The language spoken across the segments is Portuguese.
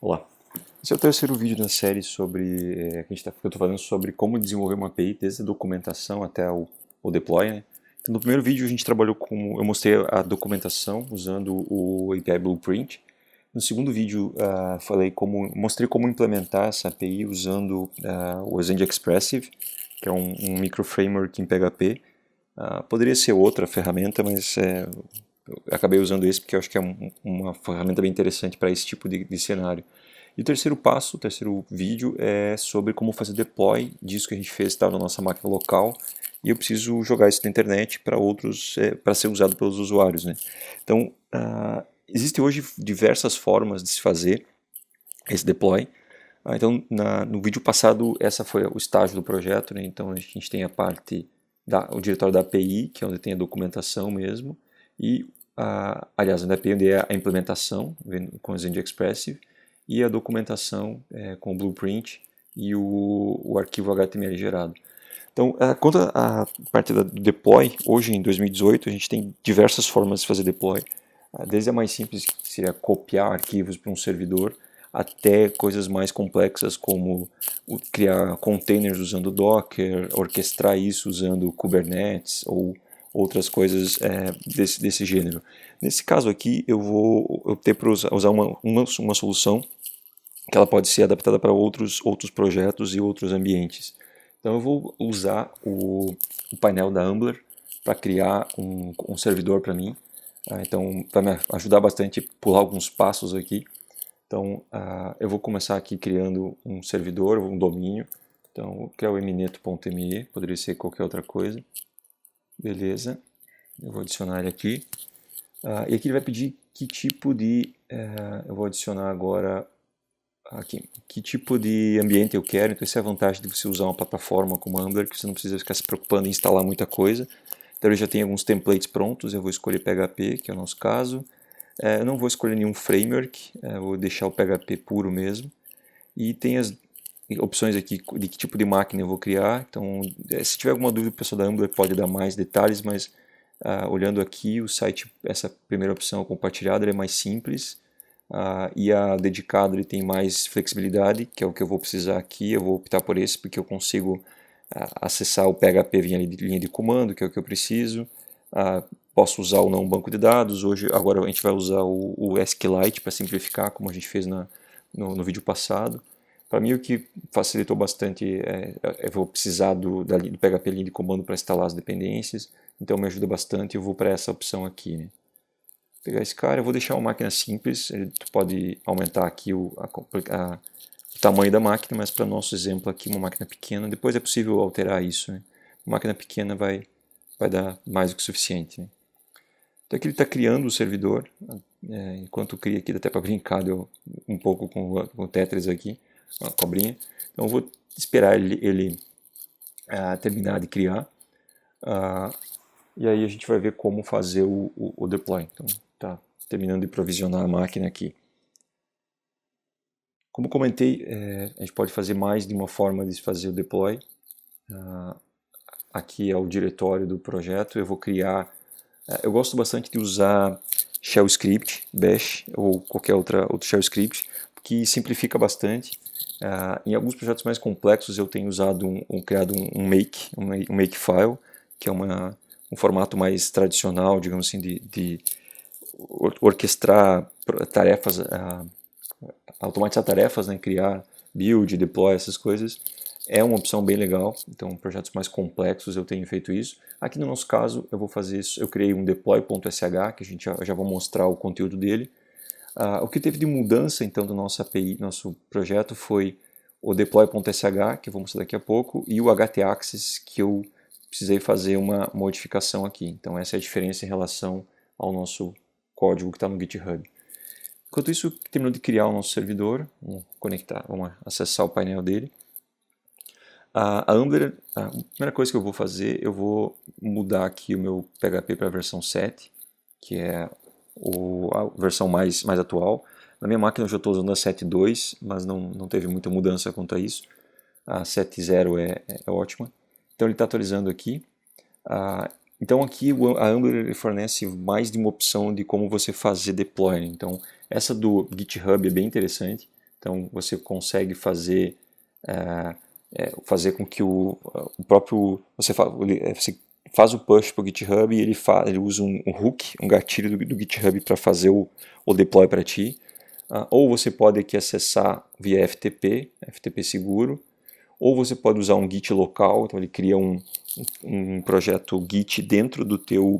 Olá, esse é o terceiro vídeo da série que eu estou falando sobre como desenvolver uma API, desde a documentação até o deploy, né? Então, no primeiro vídeo a gente trabalhou eu mostrei a documentação usando o API Blueprint. No segundo vídeo mostrei como implementar essa API usando o Zend Expressive, que é um micro framework em PHP. Poderia ser outra ferramenta, mas eu acabei usando esse porque eu acho que é uma ferramenta bem interessante para esse tipo de cenário. E o terceiro passo, o terceiro vídeo é sobre como fazer deploy disso que a gente fez está na nossa máquina local e eu preciso jogar isso na internet para outros, para ser usado pelos usuários, né? Então, existem hoje diversas formas de se fazer esse deploy. Então, no vídeo passado, essa foi o estágio do projeto, né? Então, a gente tem a parte o diretório da API, que é onde tem a documentação mesmo, e, aliás, na API onde é a implementação, com o Zend Expressive, e a documentação com o Blueprint e o arquivo HTML gerado. Então, quanto à parte do deploy, hoje em 2018, a gente tem diversas formas de fazer deploy, desde a mais simples, que seria copiar arquivos para um servidor, até coisas mais complexas como criar containers usando Docker, orquestrar isso usando Kubernetes ou outras coisas desse gênero. Nesse caso aqui, eu vou optar por usar uma solução que ela pode ser adaptada para outros projetos e outros ambientes. Então eu vou usar o painel da Ambler para criar um servidor para mim. Então vai me ajudar bastante a pular alguns passos aqui. Então eu vou começar aqui criando um servidor, um domínio. Então vou criar o mneto.me, poderia ser qualquer outra coisa. Beleza, eu vou adicionar ele aqui. E aqui ele vai pedir que tipo de... eu vou adicionar agora aqui, que tipo de ambiente eu quero. Então essa é a vantagem de você usar uma plataforma como a Ambler, que você não precisa ficar se preocupando em instalar muita coisa. Então eu já tenho alguns templates prontos, eu vou escolher PHP, que é o nosso caso. Eu não vou escolher nenhum framework, vou deixar o PHP puro mesmo. E tem as opções aqui de que tipo de máquina eu vou criar. Então, se tiver alguma dúvida, o pessoal da Ambler pode dar mais detalhes, mas olhando aqui, o site, essa primeira opção compartilhada é mais simples. E a dedicado ele tem mais flexibilidade, que é o que eu vou precisar aqui. Eu vou optar por esse porque eu consigo acessar o PHP via linha de comando, que é o que eu preciso. Posso usar ou não um banco de dados. Agora a gente vai usar o SQLite para simplificar, como a gente fez no vídeo passado. Para mim o que facilitou bastante eu vou precisar do PHP linha de comando para instalar as dependências, então me ajuda bastante. Eu vou para essa opção aqui, né? Pegar esse cara, eu vou deixar uma máquina simples, tu pode aumentar aqui o tamanho da máquina, mas para nosso exemplo aqui, uma máquina pequena, depois é possível alterar isso, né? Uma máquina pequena vai dar mais do que o suficiente, né? Então aqui ele está criando o servidor, enquanto cria aqui, dá até para brincar um pouco com o Tetris aqui, com a cobrinha. Então eu vou esperar ele terminar de criar, e aí a gente vai ver como fazer o deploy. Então tá terminando de provisionar a máquina aqui. Como comentei, a gente pode fazer mais de uma forma de fazer o deploy. Aqui é o diretório do projeto. Eu vou criar... eu gosto bastante de usar shell script, bash ou qualquer outro shell script, que simplifica bastante. Em alguns projetos mais complexos eu tenho criado um makefile, que é um formato mais tradicional, digamos assim, de orquestrar tarefas, automatizar tarefas, né, criar build, deploy, essas coisas. É uma opção bem legal, então projetos mais complexos eu tenho feito isso. Aqui no nosso caso eu vou fazer isso, eu criei um deploy.sh, que a gente já vou mostrar o conteúdo dele. O que teve de mudança então do nosso API, nosso projeto, foi o deploy.sh, que eu vou mostrar daqui a pouco, e o htaccess, que eu precisei fazer uma modificação aqui. Então essa é a diferença em relação ao nosso código que está no GitHub. Enquanto isso, terminou de criar o nosso servidor, vamos acessar o painel dele. A Ambler, a primeira coisa que eu vou fazer, eu vou mudar aqui o meu PHP para a versão 7, que é a versão mais atual. Na minha máquina eu já estou usando a 7.2, mas não teve muita mudança quanto a isso. A 7.0 é ótima. Então ele está atualizando aqui. Então aqui a Ambler fornece mais de uma opção de como você fazer deploy. Então essa do GitHub é bem interessante. Então você consegue fazer fazer com que o próprio você faz o push para o GitHub e ele usa um hook, um gatilho do GitHub para fazer o deploy para ti. Ou você pode aqui acessar via FTP seguro, ou você pode usar um Git local, então ele cria um projeto Git dentro do teu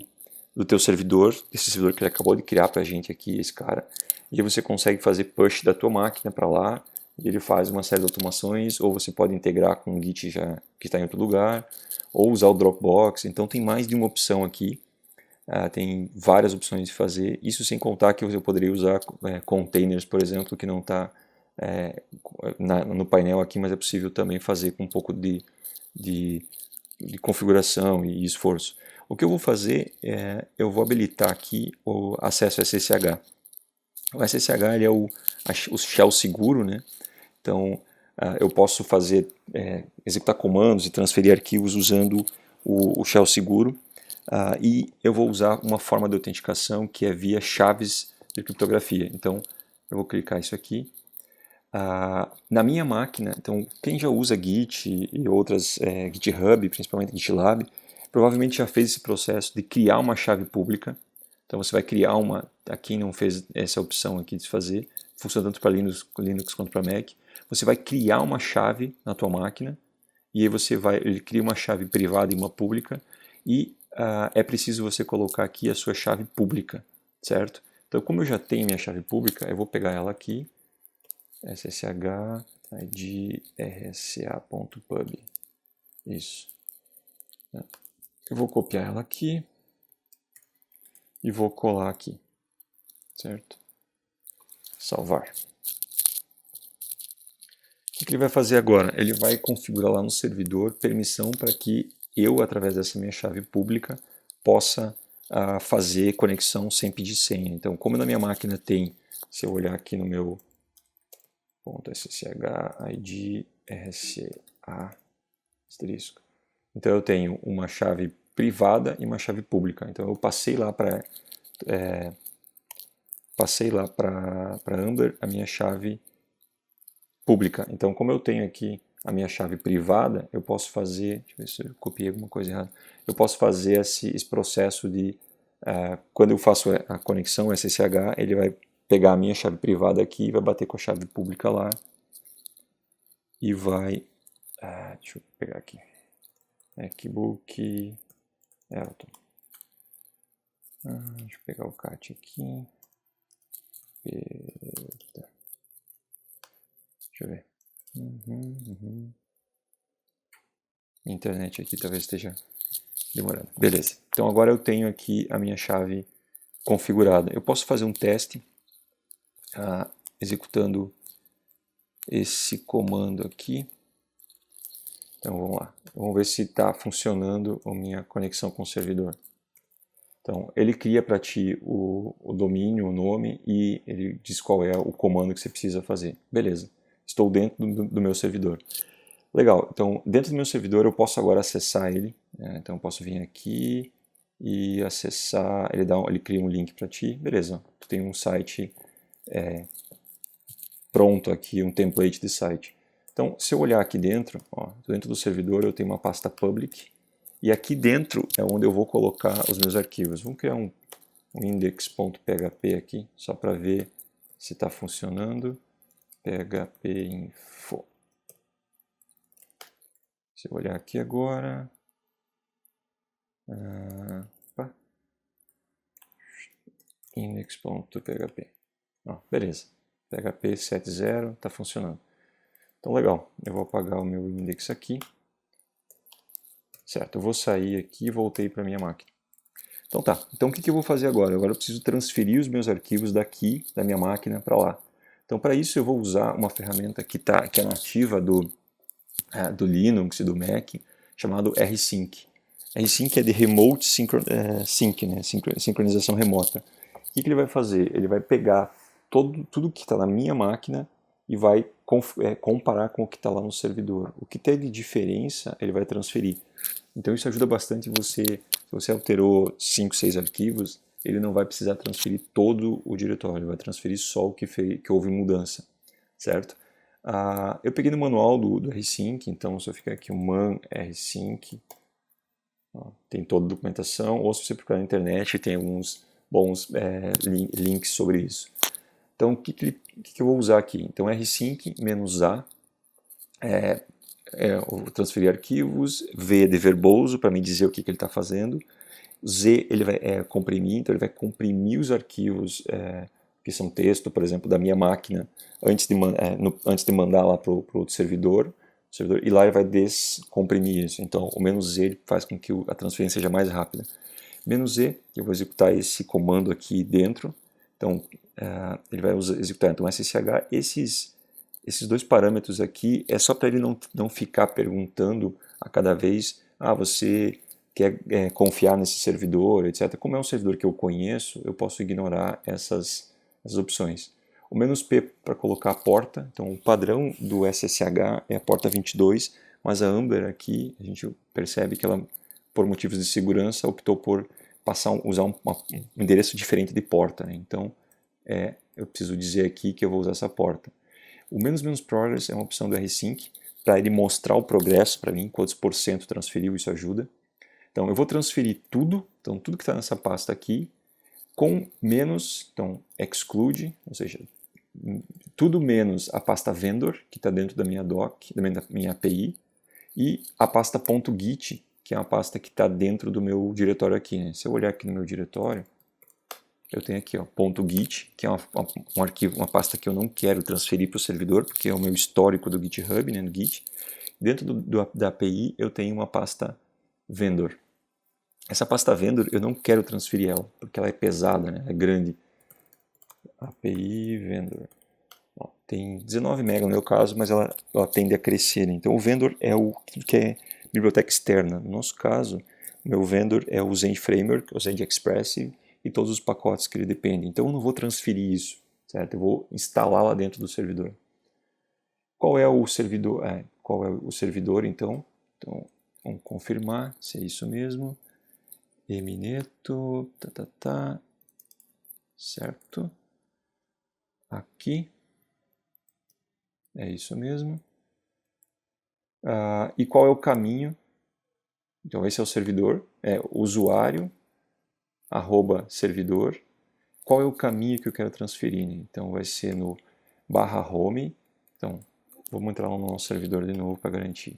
servidor, esse servidor que ele acabou de criar para a gente aqui, esse cara, e aí você consegue fazer push da tua máquina para lá, e ele faz uma série de automações, ou você pode integrar com um Git já que está em outro lugar, ou usar o Dropbox. Então tem mais de uma opção aqui, tem várias opções de fazer, isso sem contar que você poderia usar containers, por exemplo, que não está no painel aqui, mas é possível também fazer com um pouco de configuração e esforço. O que eu vou fazer eu vou habilitar aqui o acesso SSH. O SSH ele é o shell seguro, né? Então eu posso executar comandos e transferir arquivos usando o shell seguro, e eu vou usar uma forma de autenticação que é via chaves de criptografia. Então eu vou clicar isso aqui. Na minha máquina, então quem já usa Git e outras GitHub, principalmente GitLab, provavelmente já fez esse processo de criar uma chave pública. Então você vai criar aqui não fez essa opção aqui de fazer, funciona tanto para Linux quanto para Mac. Você vai criar uma chave na tua máquina, e aí ele cria uma chave privada e uma pública, e é preciso você colocar aqui a sua chave pública, certo? Então como eu já tenho minha chave pública, eu vou pegar ela aqui, ssh id rsa.pub, isso. Eu vou copiar ela aqui e vou colar aqui, certo? Salvar. O que ele vai fazer agora? Ele vai configurar lá no servidor permissão para que eu, através dessa minha chave pública, possa fazer conexão sem pedir senha. Então, como na minha máquina tem, se eu olhar aqui no meu .ssh id rca asterisco, então eu tenho uma chave privada e uma chave pública. Então eu passei lá para Amber a minha chave pública. Então como eu tenho aqui a minha chave privada, eu posso fazer, deixa eu ver se eu copiei alguma coisa errada, eu posso fazer esse processo de, quando eu faço a conexão SSH, ele vai pegar a minha chave privada aqui, vai bater com a chave pública lá, e vai, deixa eu pegar aqui, MacBook Elton, deixa eu pegar o cat aqui, deixa eu ver, internet aqui talvez esteja demorando, beleza, então agora eu tenho aqui a minha chave configurada. Eu posso fazer um teste executando esse comando aqui. Então vamos lá, vamos ver se está funcionando a minha conexão com o servidor. Então ele cria para ti o domínio, o nome, e ele diz qual é o comando que você precisa fazer. Beleza, estou dentro do meu servidor. Legal, então dentro do meu servidor eu posso agora acessar ele. Então eu posso vir aqui e acessar, ele cria um link para ti. Beleza, tu tem um site pronto aqui, um template de site. Então, se eu olhar aqui dentro, dentro do servidor eu tenho uma pasta public, e aqui dentro é onde eu vou colocar os meus arquivos. Vamos criar um index.php aqui, só para ver se está funcionando. PHP info. Se eu olhar aqui agora, index.php. Beleza, PHP 7.0 está funcionando. Então legal, eu vou apagar o meu index aqui. Certo, eu vou sair aqui e voltei para a minha máquina. Então tá, então o que eu vou fazer agora? Agora eu preciso transferir os meus arquivos daqui, da minha máquina, para lá. Então para isso eu vou usar uma ferramenta que é nativa do Linux e do Mac, chamado rsync. rsync é de Remote Sync, né? Sincronização remota. O que ele vai fazer? Ele vai pegar tudo que está na minha máquina e vai comparar com o que está lá no servidor. O que tem de diferença, ele vai transferir. Então isso ajuda bastante você, se você alterou 5, 6 arquivos, ele não vai precisar transferir todo o diretório, ele vai transferir só o que houve mudança. certo? Eu peguei no manual do rsync, então se eu ficar aqui o man rsync, ó, tem toda a documentação, ou se você procurar na internet tem alguns bons links sobre isso. Então o que eu vou usar aqui? Então rsync -a eu transferir arquivos, V de verboso para me dizer o que ele está fazendo, Z ele vai comprimir, então ele vai comprimir os arquivos que são texto, por exemplo, da minha máquina, antes de mandar lá para o outro servidor, e lá ele vai descomprimir isso. Então o "-z" ele faz com que a transferência seja mais rápida. "-z", eu vou executar esse comando aqui dentro, então ele vai executar então ssh, esses dois parâmetros aqui é só para ele não ficar perguntando a cada vez, você quer confiar nesse servidor, etc. Como é um servidor que eu conheço, eu posso ignorar essas opções. O "-p" para colocar a porta, então o padrão do SSH é a porta 22, mas a Amber aqui, a gente percebe que ela, por motivos de segurança, optou por usar um endereço diferente de porta, né? Então eu preciso dizer aqui que eu vou usar essa porta. O "-progress" é uma opção do rsync, para ele mostrar o progresso para mim, quantos % transferiu, isso ajuda. Então eu vou transferir tudo, então tudo que está nessa pasta aqui, com menos, então exclude, ou seja, tudo menos a pasta vendor, que está dentro da minha doc, da minha API, e a pasta .git, que é uma pasta que está dentro do meu diretório aqui, né? Se eu olhar aqui no meu diretório, eu tenho aqui, ó, .git, que é um arquivo, uma pasta que eu não quero transferir para o servidor, porque é o meu histórico do GitHub, né, no Git. Dentro da API eu tenho uma pasta vendor. Essa pasta vendor eu não quero transferir ela, porque ela é pesada, né, é grande. API vendor. Ó, tem 19 MB no meu caso, mas ela tende a crescer. Né? Então o vendor é o que é biblioteca externa. No nosso caso, o meu vendor é o Zend Framework, o Zend Expressive, e todos os pacotes que ele depende. Então eu não vou transferir isso, certo? Eu vou instalar lá dentro do servidor. Qual é o servidor? Qual é o servidor então? Então vamos confirmar se é isso mesmo. Emineto, certo? Aqui é isso mesmo. E qual é o caminho? Então esse é o servidor, usuário @servidor. Qual é o caminho que eu quero transferir? Né? Então vai ser no /home. Então vamos entrar no nosso servidor de novo para garantir.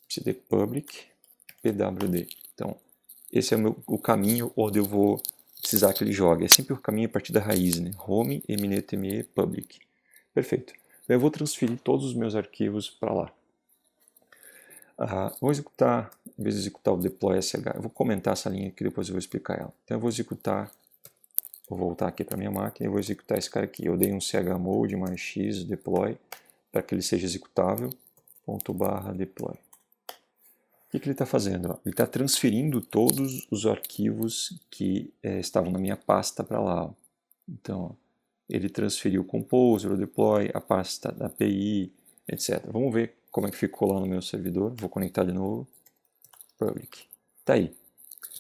cd public pwd. Então esse é o caminho onde eu vou precisar que ele jogue. É sempre o caminho a partir da raiz, né? Home, emineto, me, public. Perfeito. Então, eu vou transferir todos os meus arquivos para lá. Vou executar, em vez de executar o deploy sh, eu vou comentar essa linha aqui, depois eu vou explicar ela. Então eu vou executar, vou voltar aqui para minha máquina e vou executar esse cara aqui. Eu dei um chmod mais x deploy para que ele seja executável, /deploy. O que ele está fazendo? Ele está transferindo todos os arquivos que estavam na minha pasta para lá. Ó. Então, ó, ele transferiu o Composer, o Deploy, a pasta da API, etc. Vamos ver como é que ficou lá no meu servidor. Vou conectar de novo. Public. Está aí.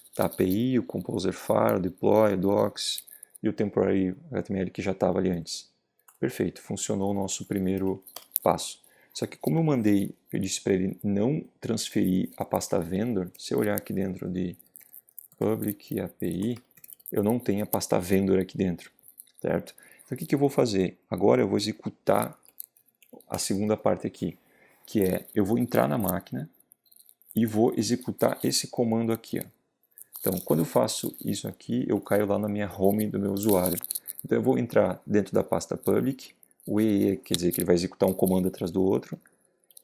Está a API, o Composer File, o Deploy, o Docs e o Temporary HTML que já estava ali antes. Perfeito, funcionou o nosso primeiro passo. Só que como eu disse para ele não transferir a pasta vendor, se eu olhar aqui dentro de public API, eu não tenho a pasta vendor aqui dentro, certo? Então o que eu vou fazer? Agora eu vou executar a segunda parte aqui, que é, eu vou entrar na máquina e vou executar esse comando aqui. Ó. Então quando eu faço isso aqui, eu caio lá na minha home do meu usuário. Então eu vou entrar dentro da pasta public, o EE quer dizer que ele vai executar um comando atrás do outro.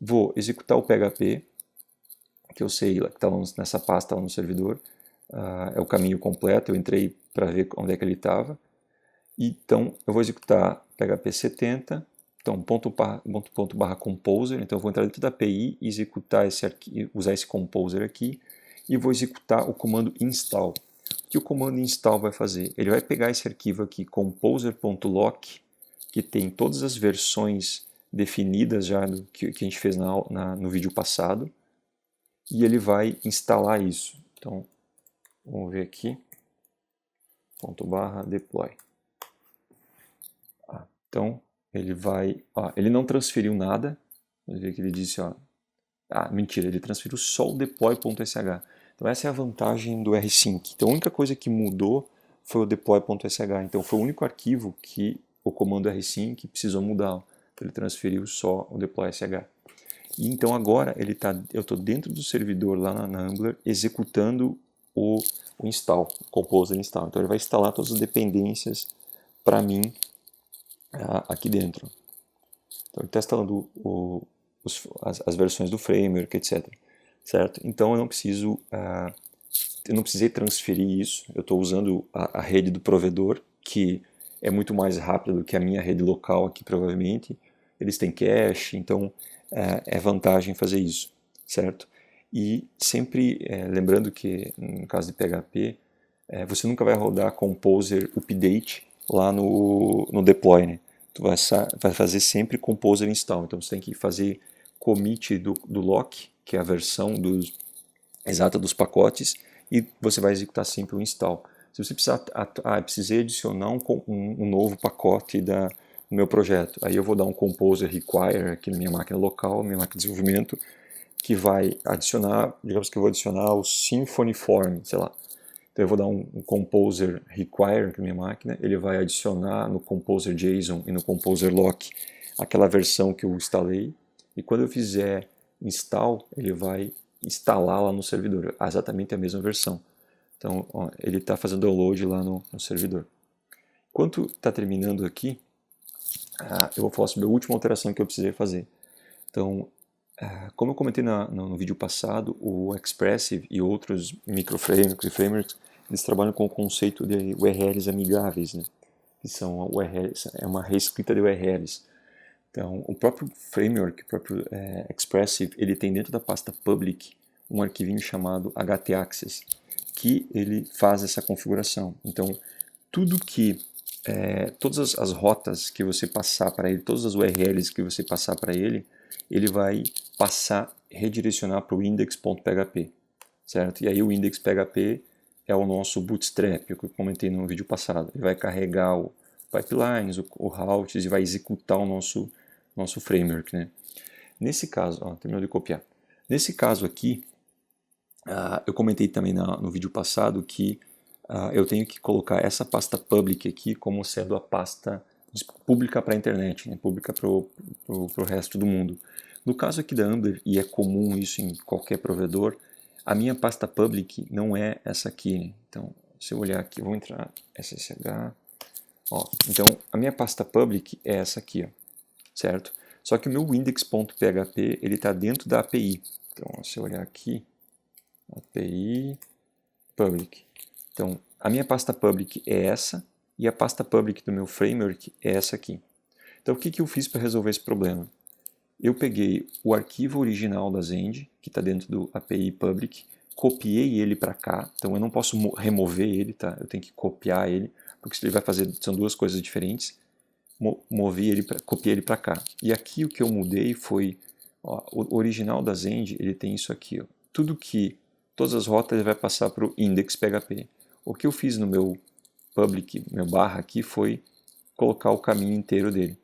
Vou executar o PHP, que eu sei que está nessa pasta lá no servidor. É o caminho completo, eu entrei para ver onde é que ele estava. Então eu vou executar PHP 70, então /composer, então eu vou entrar dentro da API e executar usar esse composer aqui, e vou executar o comando install. O que o comando install vai fazer? Ele vai pegar esse arquivo aqui, composer.lock, que tem todas as versões definidas já do que a gente fez no vídeo passado, e ele vai instalar isso. Então, vamos ver aqui, /deploy. Então, ele vai, ó, ele não transferiu nada, ele vê que ele disse, ó, mentira, ele transferiu só o deploy.sh. Então essa é a vantagem do rsync. Então a única coisa que mudou foi o deploy.sh. Então foi o único arquivo que o comando rsync precisou mudar. Ele transferiu só o deploy.sh. E então agora eu estou dentro do servidor lá na Ambler executando o install, o composer install. Então ele vai instalar todas as dependências para mim aqui dentro. Então ele está instalando as versões do framework, etc. Certo? Então eu não precisei transferir isso. Eu estou usando a rede do provedor, que é muito mais rápida do que a minha rede local aqui, provavelmente. Eles têm cache, então é vantagem fazer isso, certo? E sempre lembrando que, no caso de PHP, você nunca vai rodar Composer Update lá no deploy, né? Tu vai fazer sempre Composer Install, então você tem que fazer commit do lock, que é a versão exata dos pacotes, e você vai executar sempre o install. Se você precisar, precisei adicionar um novo pacote do meu projeto, aí eu vou dar um composer require aqui na minha máquina local, minha máquina de desenvolvimento, que vai adicionar, digamos que eu vou adicionar o Symfony Form, sei lá. Então eu vou dar um composer require aqui na minha máquina, ele vai adicionar no composer JSON e no composer lock aquela versão que eu instalei, e quando eu fizer install, ele vai instalar lá no servidor, exatamente a mesma versão. Então, ó, ele está fazendo download lá no servidor. Enquanto está terminando aqui, eu vou falar sobre a última alteração que eu precisei fazer. Então, como eu comentei no vídeo passado, o Expressive e outros microframeworks e frameworks, eles trabalham com o conceito de URLs amigáveis, né? Que são URLs, é uma reescrita de URLs. Então, o próprio framework, o próprio Expressive, ele tem dentro da pasta public um arquivinho chamado htaccess, que ele faz essa configuração. Então, todas as rotas que você passar para ele, todas as URLs que você passar para ele, ele vai redirecionar para o index.php, certo? E aí o index.php é o nosso bootstrap, que eu comentei no vídeo passado. Ele vai carregar o pipelines, o routes e vai executar o nosso framework, né? Nesse caso, terminou de copiar. Nesse caso aqui, eu comentei também no vídeo passado que eu tenho que colocar essa pasta public aqui como sendo a pasta pública para a internet, né? Pública para o resto do mundo. No caso aqui da Ambler, e é comum isso em qualquer provedor, a minha pasta public não é essa aqui, né? Então, se eu olhar aqui, eu vou entrar SSH. Então, a minha pasta public é essa aqui, certo? Só que o meu index.php ele está dentro da API. Então, se eu olhar aqui, API public. Então, a minha pasta public é essa e a pasta public do meu framework é essa aqui. Então, o que eu fiz para resolver esse problema? Eu peguei o arquivo original da Zend, que está dentro do API public, copiei ele para cá. Então, eu não posso remover ele, tá? Eu tenho que copiar ele, porque ele vai fazer, são duas coisas diferentes. Copiei ele para cá. E aqui o que eu mudei foi, o original da Zend, ele tem isso aqui, todas as rotas ele vai passar para o index.php. O que eu fiz no meu public, meu barra aqui, foi colocar o caminho inteiro dele.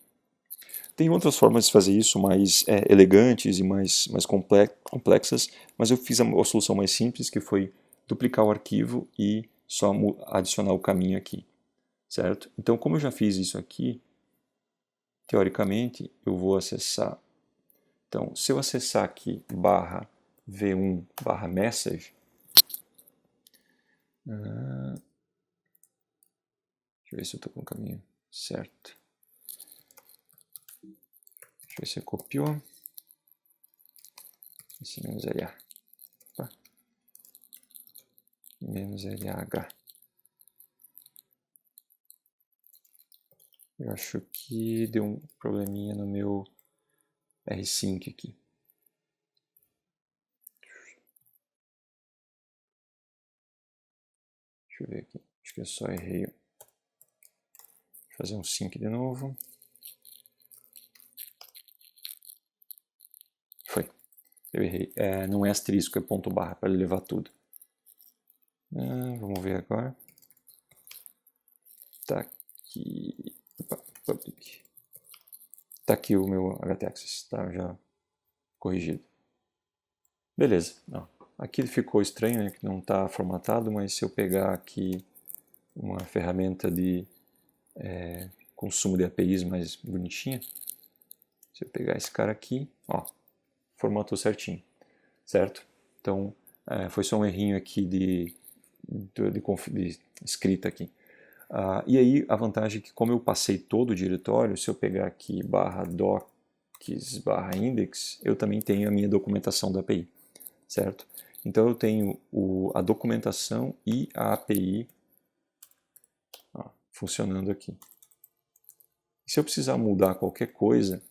Tem outras formas de fazer isso, mais elegantes e mais complexas, mas eu fiz a solução mais simples, que foi duplicar o arquivo e só adicionar o caminho aqui, certo? Então, como eu já fiz isso aqui, teoricamente, eu vou acessar. Então, se eu acessar aqui barra v1 barra message, deixa eu ver se eu estou com o caminho certo. Deixa eu ver se copiou. Esse menos LA. Opa. Menos LH. Eu acho que deu um probleminha no meu rsync aqui. Deixa eu ver aqui. Acho que eu só errei. Vou fazer um sync de novo. Foi. Eu errei. Não é asterisco, é ponto barra para ele levar tudo. Vamos ver agora. Tá aqui. Opa, public. Tá aqui o meu htaccess, tá já corrigido. Beleza. Ó, aqui ficou estranho, né, que não está formatado, mas se eu pegar aqui uma ferramenta de consumo de APIs mais bonitinha, se eu pegar esse cara aqui, ó, formatou certinho, certo? Então, foi só um errinho aqui de escrita aqui. E aí, a vantagem é que como eu passei todo o diretório, se eu pegar aqui /docs/index, eu também tenho a minha documentação da API, certo? Então, eu tenho a documentação e a API funcionando aqui. Se eu precisar mudar qualquer coisa,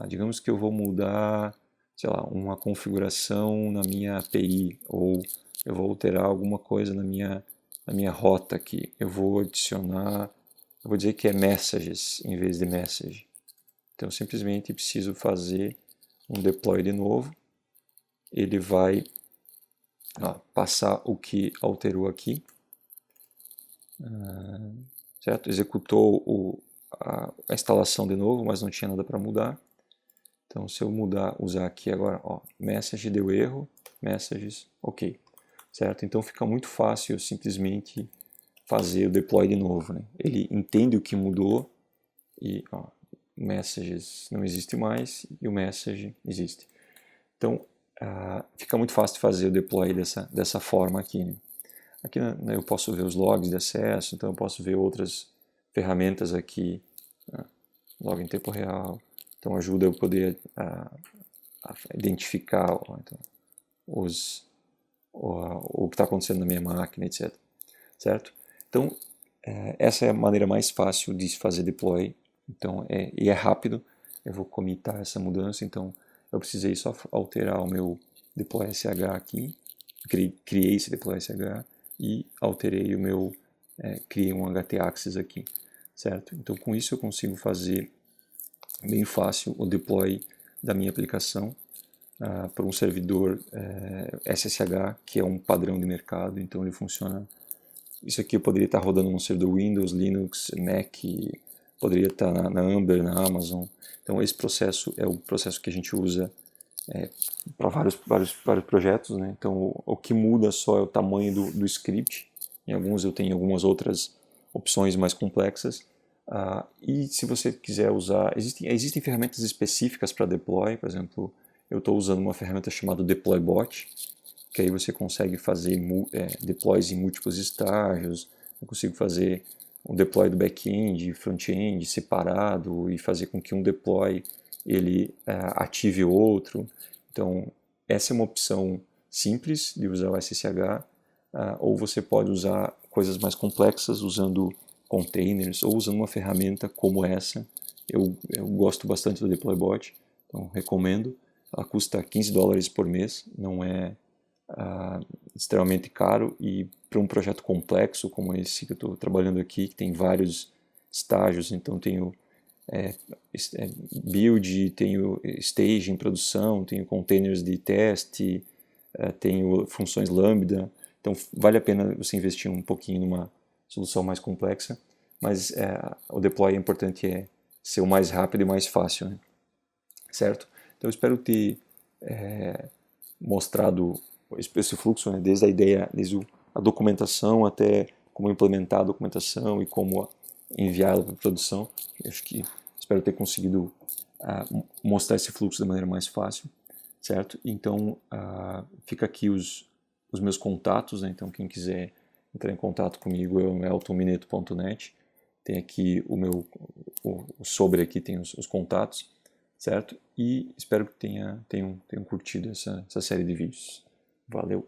digamos que eu vou mudar, sei lá, uma configuração na minha API, ou eu vou alterar alguma coisa na minha rota aqui, eu vou adicionar, eu vou dizer que é messages em vez de message. Então, simplesmente preciso fazer um deploy de novo, ele vai passar o que alterou aqui, certo? Executou a instalação de novo, mas não tinha nada para mudar. Então, se eu usar aqui agora, ó, message deu erro, messages, ok, certo? Então fica muito fácil simplesmente fazer o deploy de novo, né? Ele entende o que mudou e, ó, messages não existe mais e o message existe. Então, fica muito fácil de fazer o deploy dessa forma aqui, né? Aqui eu posso ver os logs de acesso, então eu posso ver outras ferramentas aqui, log em tempo real, então ajuda eu poder identificar então, o que está acontecendo na minha máquina, etc. Certo? Então, essa é a maneira mais fácil de se fazer deploy, então, e é rápido. Eu vou commitar essa mudança, então eu precisei só alterar o meu deploy sh aqui, criei esse deploy sh e alterei o meu, criei um htaccess aqui, certo? Então com isso eu consigo fazer bem fácil o deploy da minha aplicação para um servidor SSH, que é um padrão de mercado, então ele funciona. Isso aqui eu poderia estar rodando num servidor Windows, Linux, Mac, poderia estar na Amber, na Amazon. Então esse processo é o processo que a gente usa para vários projetos, né? Então o que muda só é o tamanho do script. Em alguns eu tenho algumas outras opções mais complexas. E se você quiser usar, existem ferramentas específicas para deploy. Por exemplo, eu estou usando uma ferramenta chamada DeployBot, que aí você consegue fazer deploys em múltiplos estágios. Eu consigo fazer um deploy do back-end e front-end separado e fazer com que um deploy ele ative outro. Então, essa é uma opção simples de usar o SSH, ou você pode usar coisas mais complexas usando containers ou usando uma ferramenta como essa. Eu gosto bastante do DeployBot, então recomendo. Ela custa $15 por mês, não é extremamente caro, e para um projeto complexo como esse que eu estou trabalhando aqui, que tem vários estágios, então tenho build, tenho stage em produção, tenho containers de teste, tenho funções lambda, então vale a pena você investir um pouquinho numa solução mais complexa, mas o deploy é importante ser o mais rápido e mais fácil, né? Certo? Então eu espero ter mostrado esse fluxo, né, desde a ideia, desde a documentação até como implementar a documentação e como enviá-la para a produção. Acho que espero ter conseguido mostrar esse fluxo de maneira mais fácil, certo? Então fica aqui os meus contatos, né? Então quem quiser entrar em contato comigo é o eltonmineto.net. Tem aqui sobre aqui tem os contatos, certo? E espero que tenham curtido essa série de vídeos. Valeu!